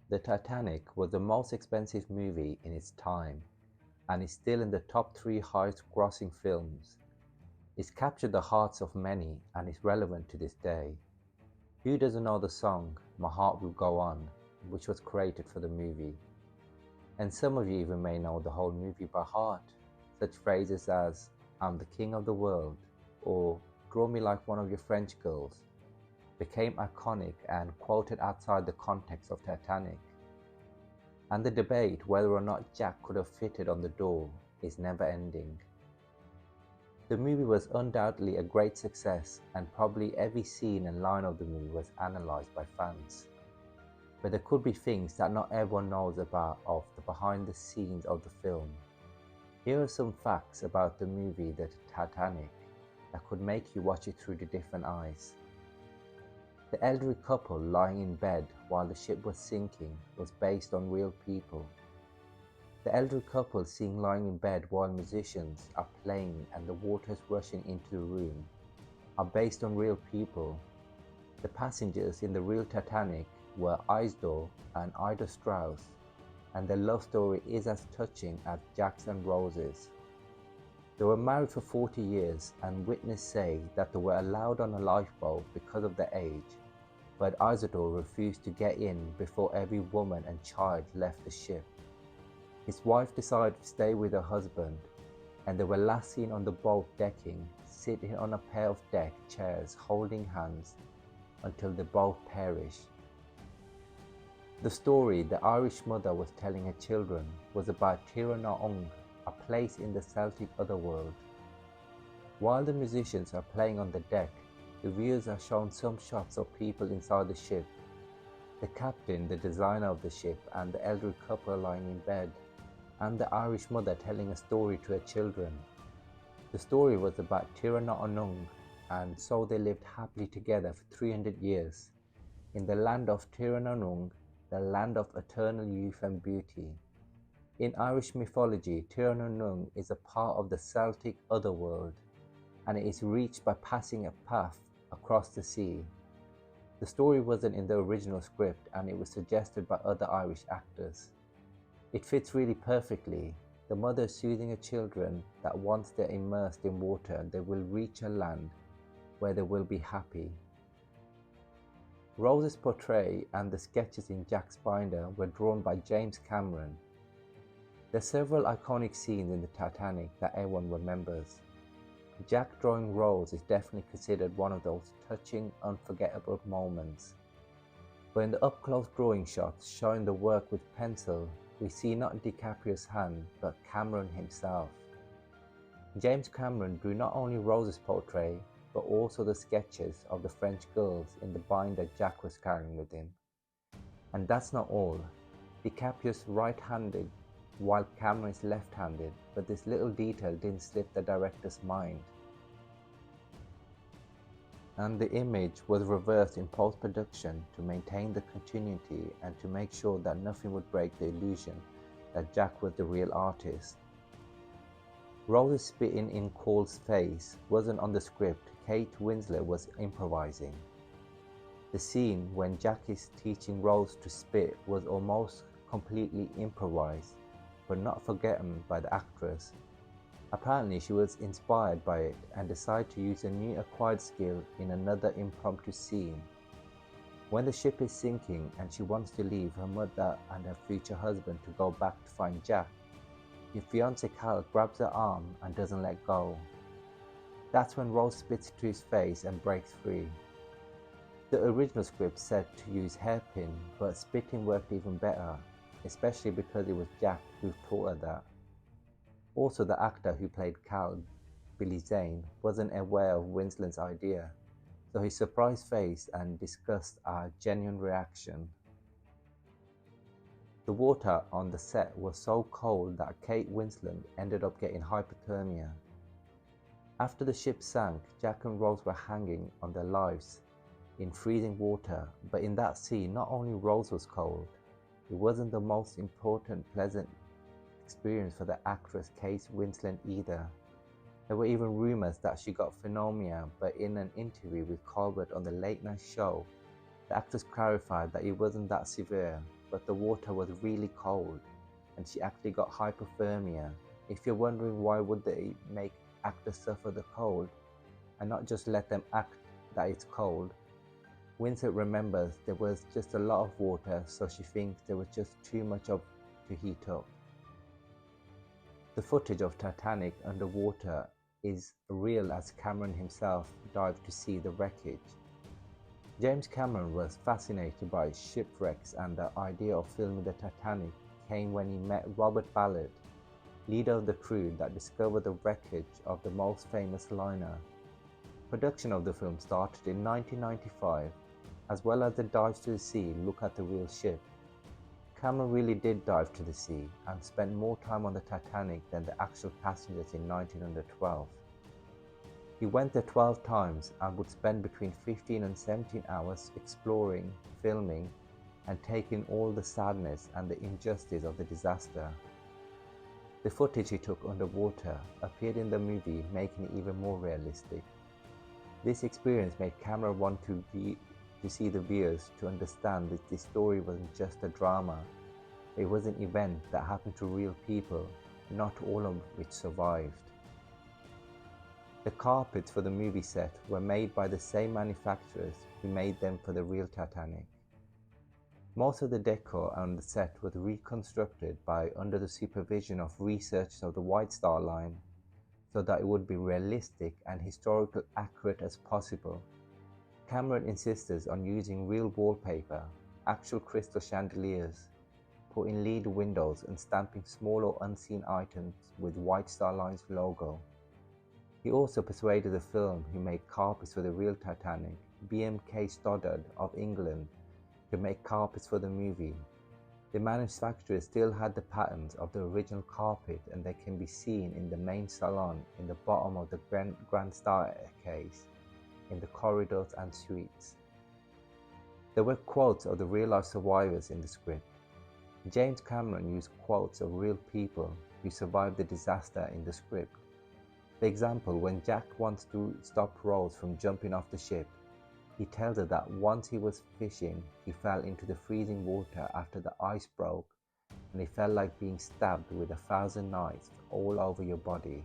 The Titanic was the most expensive movie in its time and is still in the top 3 highest grossing films. It's captured the hearts of many and is relevant to this day. Who doesn't know the song My Heart Will Go On, which was created for the movie? And some of you even may know the whole movie by heart. Such phrases as I'm the king of the world or draw me like one of your French girls became iconic and quoted outside the context of Titanic. And the debate whether or not Jack could have fitted on the door is never ending. The movie was undoubtedly a great success, and probably every scene and line of the movie was analysed by fans. But there could be things that not everyone knows about of the behind the scenes of the film. Here are some facts about the movie The Titanic that could make you watch it through the different eyes. The elderly couple lying in bed while the ship was sinking was based on real people. The elderly couple seen lying in bed while musicians are playing and the water is rushing into the room are based on real people. The passengers in the real Titanic were Isidore and Ida Strauss, and their love story is as touching as Jack's and Rose's. They were married for 40 years, and witnesses say that they were allowed on a lifeboat because of their age, but Isidore refused to get in before every woman and child left the ship. His wife decided to stay with her husband, and they were last seen on the boat decking, sitting on a pair of deck chairs holding hands until they both perished. The story the Irish mother was telling her children was about Tiranaung, a place in the Celtic otherworld. While the musicians are playing on the deck, the viewers are shown some shots of people inside the ship. The captain, the designer of the ship, and the elderly couple lying in bed, and the Irish mother telling a story to her children. The story was about Tiranaung, and so they lived happily together for 300 years, in the land of Tiranaung, the land of eternal youth and beauty. In Irish mythology, Tiranaung is a part of the Celtic otherworld, and it is reached by passing a path across the sea. The story wasn't in the original script, and it was suggested by other Irish actors. It fits really perfectly. The mother soothing her children that once they're immersed in water, they will reach a land where they will be happy. Rose's portrait and the sketches in Jack's binder were drawn by James Cameron. There are several iconic scenes in the Titanic that everyone remembers. Jack drawing Rose is definitely considered one of those touching, unforgettable moments. But in the up-close drawing shots showing the work with pencil, we see not DiCaprio's hand, but Cameron himself. James Cameron drew not only Rose's portrait, but also the sketches of the French girls in the binder Jack was carrying with him. And that's not all. DiCaprio's right-handed, while Cameron is left-handed, but this little detail didn't slip the director's mind. And the image was reversed in post-production to maintain the continuity and to make sure that nothing would break the illusion that Jack was the real artist. Rose's spitting in Cole's face wasn't on the script. Kate Winslet was improvising. The scene when Jack is teaching Rose to spit was almost completely improvised, but not forgotten by the actress. Apparently she was inspired by it and decided to use a new acquired skill in another impromptu scene. When the ship is sinking and she wants to leave her mother and her future husband to go back to find Jack, her fiancé Cal grabs her arm and doesn't let go. That's when Rose spits to his face and breaks free. The original script said to use hairpin, but spitting worked even better, especially because it was Jack who taught her that. Also, the actor who played Cal, Billy Zane, wasn't aware of Winslet's idea, so his surprised face and disgust are a genuine reaction. The water on the set was so cold that Kate Winslet ended up getting hypothermia. After the ship sank, Jack and Rose were hanging on their lives in freezing water, but in that scene not only Rose was cold, it wasn't the most important pleasant experience for the actress Kate Winslet either. There were even rumors that she got pneumonia, but in an interview with Colbert on the Late Night Show, the actress clarified that it wasn't that severe, but the water was really cold and she actually got hypothermia. If you're wondering why would they make actors suffer the cold and not just let them act that it's cold, Winslet remembers there was just a lot of water, so she thinks there was just too much of to heat up. The footage of Titanic underwater is real as Cameron himself dived to see the wreckage. James Cameron was fascinated by shipwrecks, and the idea of filming the Titanic came when he met Robert Ballard, leader of the crew that discovered the wreckage of the most famous liner. Production of the film started in 1995, as well as the dives to the sea look at the real ship. Cameron really did dive to the sea and spent more time on the Titanic than the actual passengers in 1912. He went there 12 times and would spend between 15 and 17 hours exploring, filming, and taking all the sadness and the injustice of the disaster. The footage he took underwater appeared in the movie, making it even more realistic. This experience made Cameron want to see the viewers to understand that this story wasn't just a drama. It was an event that happened to real people, not all of which survived. The carpets for the movie set were made by the same manufacturers who made them for the real Titanic. Most of the decor on the set was reconstructed under the supervision of researchers of the White Star Line, so that it would be realistic and historically accurate as possible. Cameron insisted on using real wallpaper, actual crystal chandeliers, putting lead windows and stamping small or unseen items with White Star Line's logo. He also persuaded the film who made carpets for the real Titanic, BMK Stoddard of England, to make carpets for the movie. The manufacturer still had the patterns of the original carpet, and they can be seen in the main salon in the bottom of the grand staircase, in the corridors and suites. There were quotes of the real-life survivors in the script. James Cameron used quotes of real people who survived the disaster in the script. For example, when Jack wants to stop Rose from jumping off the ship, he tells her that once he was fishing, he fell into the freezing water after the ice broke, and he felt like being stabbed with 1,000 knives all over your body.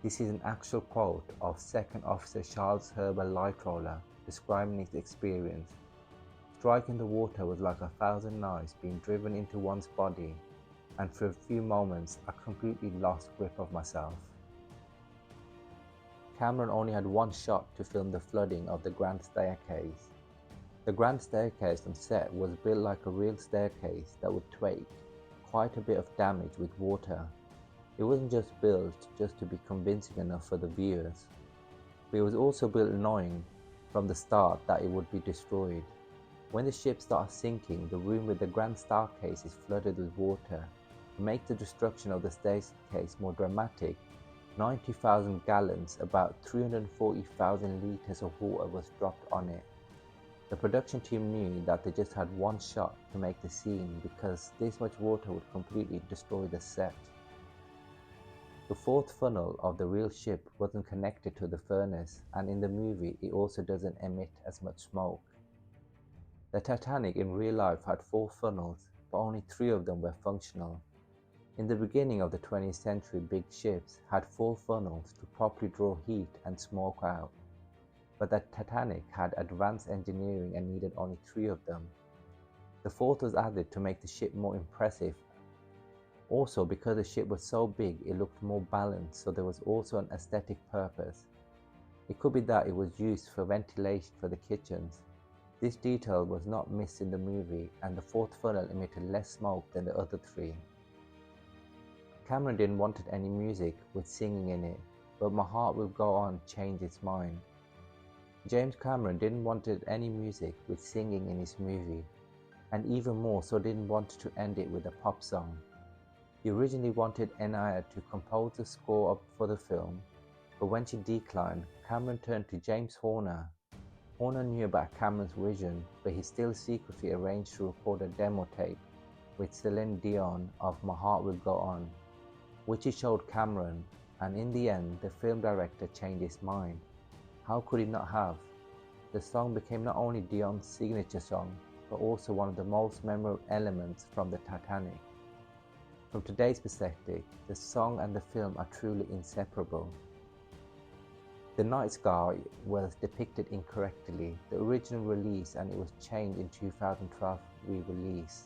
This is an actual quote of Second Officer Charles Herbert Lightroller describing his experience. Striking the water was like 1,000 knives being driven into one's body, and for a few moments I completely lost grip of myself. Cameron only had one shot to film the flooding of the grand staircase. The grand staircase on set was built like a real staircase that would take quite a bit of damage with water. It wasn't just built just to be convincing enough for the viewers, but it was also built knowing from the start that it would be destroyed. When the ship starts sinking, the room with the grand staircase is flooded with water. To make the destruction of the staircase more dramatic, 90,000 gallons, about 340,000 litres of water was dropped on it. The production team knew that they just had one shot to make the scene because this much water would completely destroy the set. The fourth funnel of the real ship wasn't connected to the furnace, and in the movie it also doesn't emit as much smoke. The Titanic in real life had 4 funnels, but only 3 of them were functional. In the beginning of the 20th century, big ships had 4 funnels to properly draw heat and smoke out, but the Titanic had advanced engineering and needed only 3 of them. The 4th was added to make the ship more impressive. Also, because the ship was so big, it looked more balanced, so there was also an aesthetic purpose. It could be that it was used for ventilation for the kitchens. This detail was not missed in the movie, and the 4th funnel emitted less smoke than the other 3. Cameron didn't want any music with singing in it, but My Heart Will Go On changed its mind. James Cameron didn't want any music with singing in his movie, and even more so didn't want to end it with a pop song. He originally wanted Enya to compose the score for the film, but when she declined, Cameron turned to James Horner. Horner knew about Cameron's vision, but he still secretly arranged to record a demo tape with Celine Dion of My Heart Will Go On, which he showed Cameron, and in the end, the film director changed his mind. How could he not have? The song became not only Dion's signature song, but also one of the most memorable elements from the Titanic. From today's perspective, the song and the film are truly inseparable. The night sky was depicted incorrectly, the original release, and it was changed in 2012 re-release.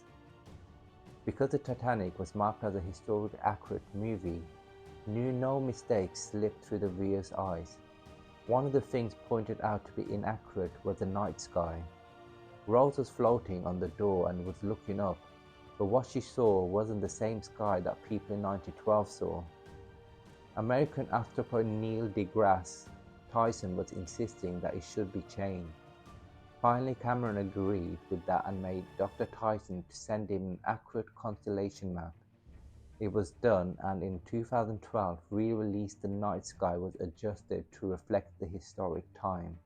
Because the Titanic was marked as a historically accurate movie, no mistakes slipped through the viewer's eyes. One of the things pointed out to be inaccurate was the night sky. Rose was floating on the door and was looking up, but what she saw wasn't the same sky that people in 1912 saw. American anthropologist Neil deGrasse Tyson was insisting that it should be changed. Finally, Cameron agreed with that and made Dr. Tyson to send him an accurate constellation map. It was done, and in 2012 re-released, the night sky was adjusted to reflect the historic time.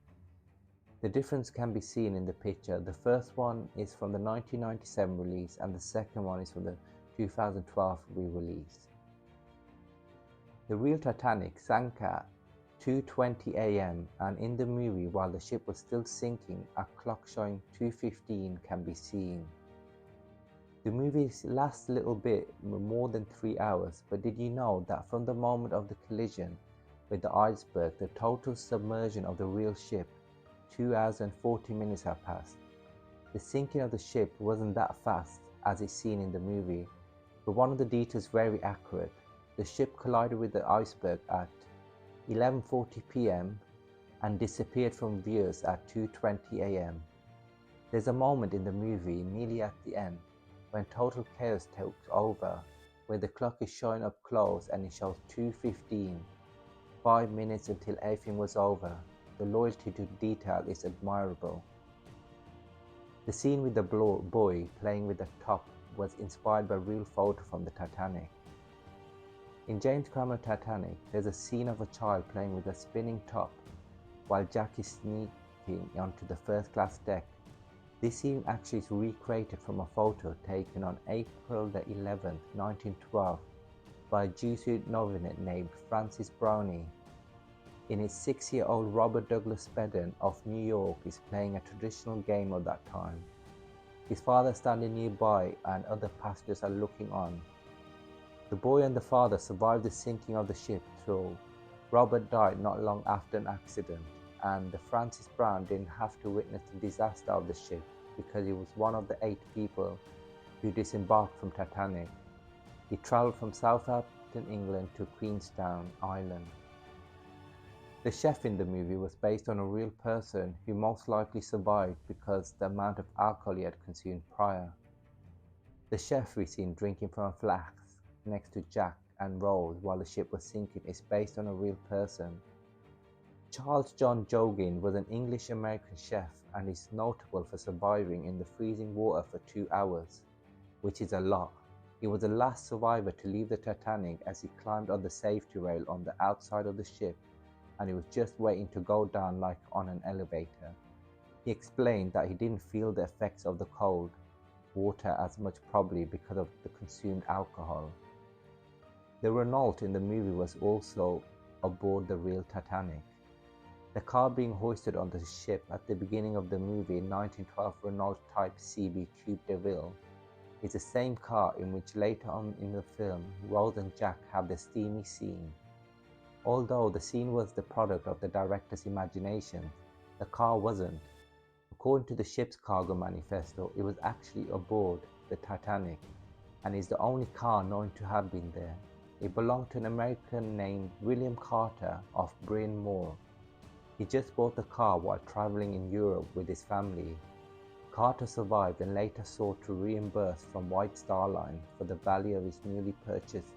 The difference can be seen in the picture. The first one is from the 1997 release and the second one is from the 2012 re-release. The real Titanic sank at 2:20 a.m. and in the movie, while the ship was still sinking, a clock showing 2:15 can be seen. The movie lasts a little bit more than 3 hours, but did you know that from the moment of the collision with the iceberg, the total submersion of the real ship, 2 hours and 40 minutes have passed? The sinking of the ship wasn't that fast as is seen in the movie, but one of the details very accurate. The ship collided with the iceberg at 11:40 p.m. and disappeared from viewers at 2:20 a.m. There's a moment in the movie nearly at the end when total chaos takes over, where the clock is showing up close and it shows 2:15, 5 minutes until everything was over. The loyalty to detail is admirable. The scene with the boy playing with the top was inspired by a real photo from the Titanic. In James Cameron's Titanic, there's a scene of a child playing with a spinning top while Jack is sneaking onto the first class deck. This scene actually is recreated from a photo taken on April the 11th, 1912 by a Jewish novelist named Francis Brownie. In his 6-year-old Robert Douglas Spedden of New York is playing a traditional game of that time. His father is standing nearby and other passengers are looking on. The boy and the father survived the sinking of the ship, though Robert died not long after an accident, and the Francis Brown didn't have to witness the disaster of the ship because he was one of the 8 people who disembarked from Titanic. He travelled from Southampton, England to Queenstown Island. The chef in the movie was based on a real person who most likely survived because the amount of alcohol he had consumed prior. The chef we seen drinking from a flask next to Jack and Rose while the ship was sinking is based on a real person. Charles John Jogin was an English-American chef and is notable for surviving in the freezing water for 2 hours, which is a lot. He was the last survivor to leave the Titanic as he climbed on the safety rail on the outside of the ship, and he was just waiting to go down like on an elevator. He explained that he didn't feel the effects of the cold water as much, probably because of the consumed alcohol. The Renault in the movie was also aboard the real Titanic. The car being hoisted onto the ship at the beginning of the movie, 1912 Renault Type CB Coupe de Ville, is the same car in which later on in the film Rose and Jack have the steamy scene. Although the scene was the product of the director's imagination, the car wasn't. According to the ship's cargo manifesto, it was actually aboard the Titanic and is the only car known to have been there. It belonged to an American named William Carter of Bryn Mawr. He just bought the car while traveling in Europe with his family. Carter survived and later sought to reimburse from White Star Line for the value of his newly purchased,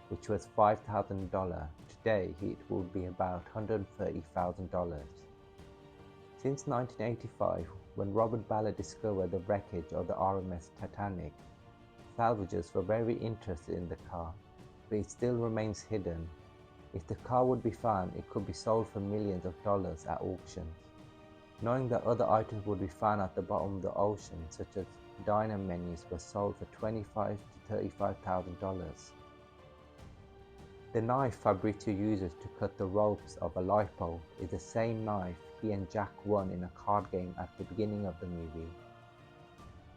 which was $5,000. Today it would be about $130,000. Since 1985, when Robert Ballard discovered the wreckage of the RMS Titanic, salvagers were very interested in the car, but it still remains hidden. If the car would be found, it could be sold for millions of dollars at auctions. Knowing that other items would be found at the bottom of the ocean, such as diner menus, were sold for $25,000 to $35,000. The knife Fabrizio uses to cut the ropes of a lifeboat is the same knife he and Jack won in a card game at the beginning of the movie.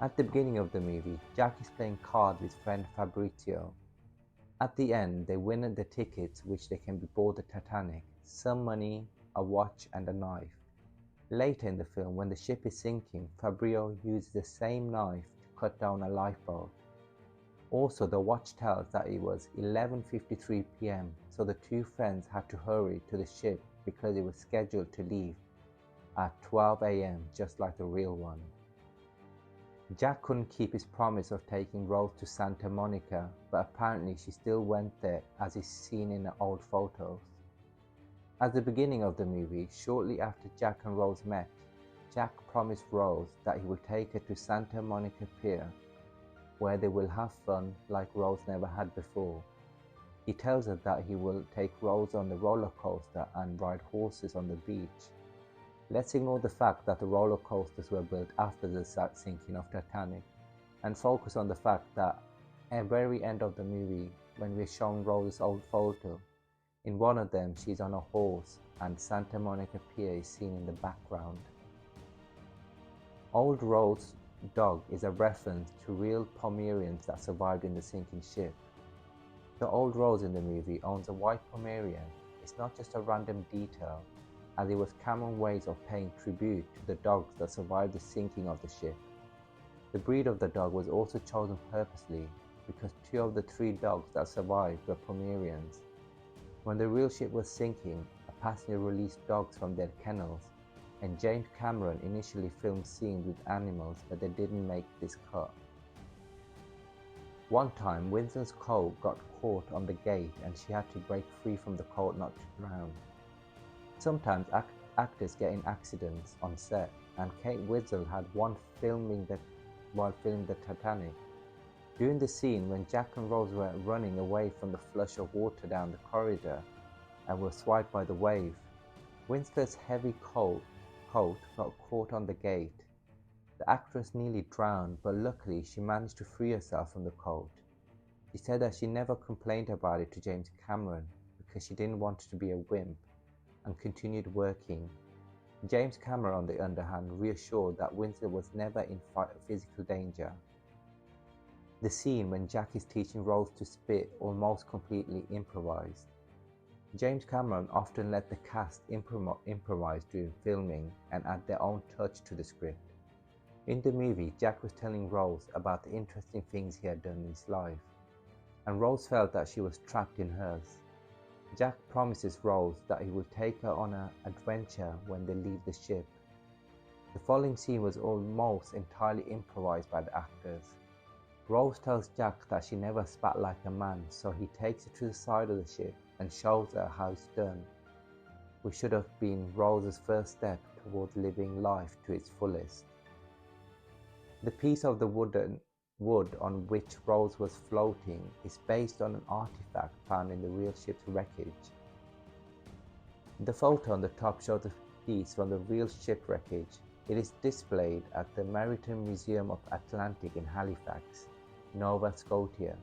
At the beginning of the movie, Jack is playing cards with friend Fabrizio. At the end, they win the tickets which they can board the Titanic, some money, a watch and a knife. Later in the film, when the ship is sinking, Fabrizio uses the same knife to cut down a lifeboat. Also, the watch tells that it was 11:53 p.m, so the two friends had to hurry to the ship because it was scheduled to leave at 12 a.m, just like the real one. Jack couldn't keep his promise of taking Rose to Santa Monica, but apparently she still went there, as is seen in the old photos. At the beginning of the movie, shortly after Jack and Rose met, Jack promised Rose that he will take her to Santa Monica Pier, where they will have fun like Rose never had before. He tells her that he will take Rose on the roller coaster and ride horses on the beach. Let's ignore the fact that the roller coasters were built after the sinking of Titanic and focus on the fact that at the very end of the movie, when we're shown Rose's old photo, in one of them she's on a horse and Santa Monica Pier is seen in the background. Old Rose's dog is a reference to real Pomeranians that survived in the sinking ship. The old Rose in the movie owns a white Pomeranian. It's not just a random detail, as it was Cameron's ways of paying tribute to the dogs that survived the sinking of the ship. The breed of the dog was also chosen purposely because 2 of the 3 dogs that survived were Pomeranians. When the real ship was sinking, a passenger released dogs from their kennels, and James Cameron initially filmed scenes with animals, but they didn't make this cut. One time, Winslet's coat got caught on the gate and she had to break free from the coat not to drown. Sometimes actors get in accidents on set, and Kate Winslet had one while filming the Titanic. During the scene when Jack and Rose were running away from the flush of water down the corridor and were swiped by the wave, Winslet's heavy coat got caught on the gate. The actress nearly drowned, but luckily she managed to free herself from the coat. She said that she never complained about it to James Cameron because she didn't want to be a wimp, and continued working. James Cameron, on the other hand, reassured that Winslet was never in physical danger. The scene when Jack is teaching Rose to spit almost completely improvised. James Cameron often let the cast improvise during filming and add their own touch to the script. In the movie, Jack was telling Rose about the interesting things he had done in his life, and Rose felt that she was trapped in hers. Jack promises Rose that he will take her on an adventure when they leave the ship. The following scene was almost entirely improvised by the actors. Rose tells Jack that she never spat like a man, so he takes her to the side of the ship and shows her how it's done, which should have been Rose's first step towards living life to its fullest. The piece of the wood on which Rose was floating is based on an artifact found in the real ship's wreckage. The photo on the top shows the piece from the real ship wreckage. It is displayed at the Maritime Museum of Atlantic in Halifax, Nova Scotia.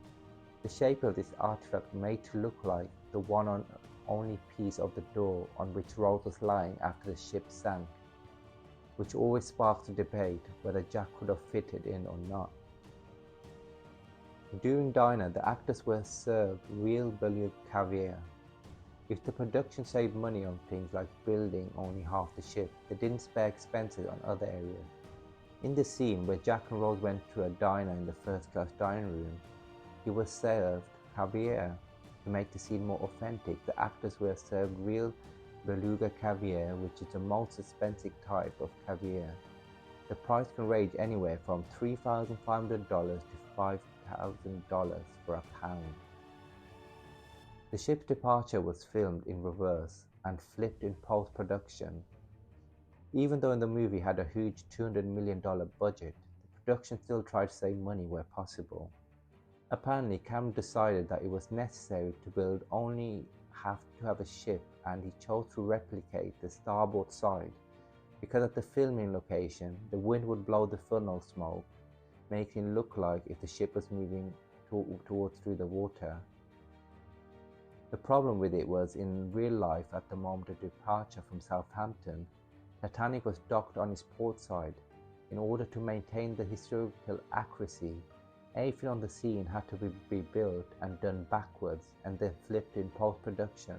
The shape of this artifact made to look like the one and only piece of the door on which Rose was lying after the ship sank, which always sparks a debate whether Jack could have fitted in or not. During dinner, the actors were served real bullied caviar. If the production saved money on things like building only half the ship, they didn't spare expenses on other areas. In the scene where Jack and Rose went to a diner in the first-class dining room, he was served caviar. To make the scene more authentic, the actors were served real beluga caviar, which is the most expensive type of caviar. The price can range anywhere from $3,500 to $5,000 for a pound. The ship's departure was filmed in reverse and flipped in post-production. Even though the movie had a huge $200 million budget, the production still tried to save money where possible. Apparently, Cameron decided that it was necessary to have a ship, and he chose to replicate the starboard side, because at the filming location, the wind would blow the funnel smoke, making it look like if the ship was moving towards through the water. The problem with it was, in real life, at the moment of departure from Southampton, Titanic was docked on its port side. In order to maintain the historical accuracy, everything on the scene had to be built and done backwards and then flipped in post-production.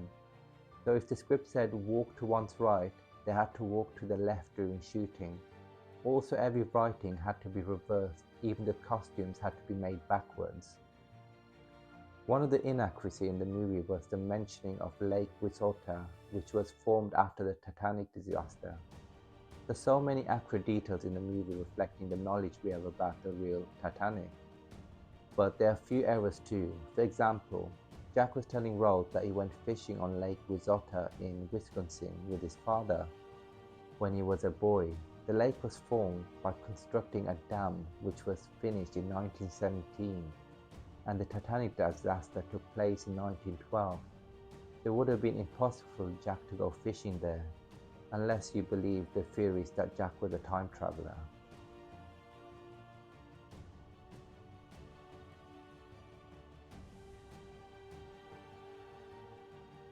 So if the script said walk to one's right, they had to walk to the left during shooting. Also, every writing had to be reversed, even the costumes had to be made backwards. One of the inaccuracies in the movie was the mentioning of Lake Winslet, which was formed after the Titanic disaster. There's so many accurate details in the movie reflecting the knowledge we have about the real Titanic. But there are a few errors too. For example, Jack was telling Rose that he went fishing on Lake Winslet in Wisconsin with his father when he was a boy. The lake was formed by constructing a dam which was finished in 1917, and the Titanic disaster took place in 1912. It would have been impossible for Jack to go fishing there, unless you believe the theories that Jack was a time traveler.